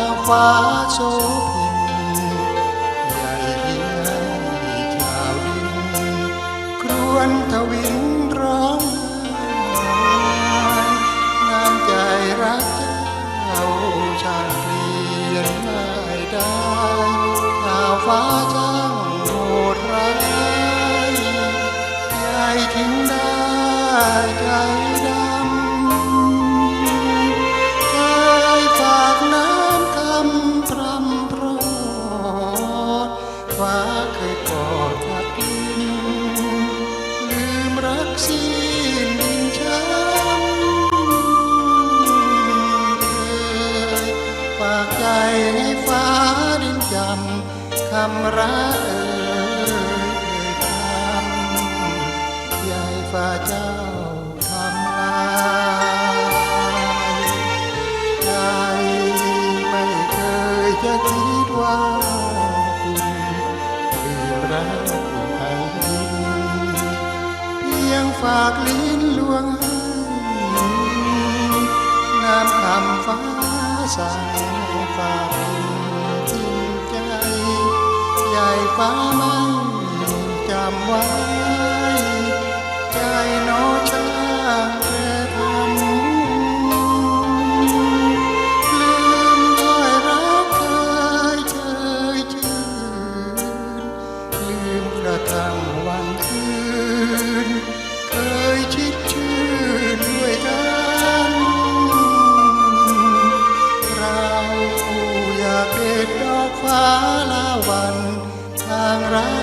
าวฟ้าโสพินใหญ่ยิ่งให้ชาวดินครวญทวินร้องน้ำใจรักเจ้าช่างเปลี่ยนไม่ได้ชาวฟ้าช่างโหดร้ายใหญ่ทิ้งได้ใจดำเคยฝากน้ำคำพรำโปรดฟ้าเคยกอดพักดินลืมรักสิ้นดินช้ำฝากใจให้ฟ้าดินจำคำรักคำใหญ่ฟ้าเจ้าทำลายใจไม่เคยจะคิดว่าคุณลืมรักไอ้ดินเพียงฝากลิ้นลวงให้น้ำคำฟ้าสั่งฝากดินทิ้งใจใหญ่ฟ้าไม่จำไว้ใจโน้ช่างแปรทำลืมถ้อยรักเคยเชยชื่นลืมกระทั่งวันคืนเคยชิดชื่นด้วยกันเราอยากเด็ดดอกฟ้าละวันทางรัก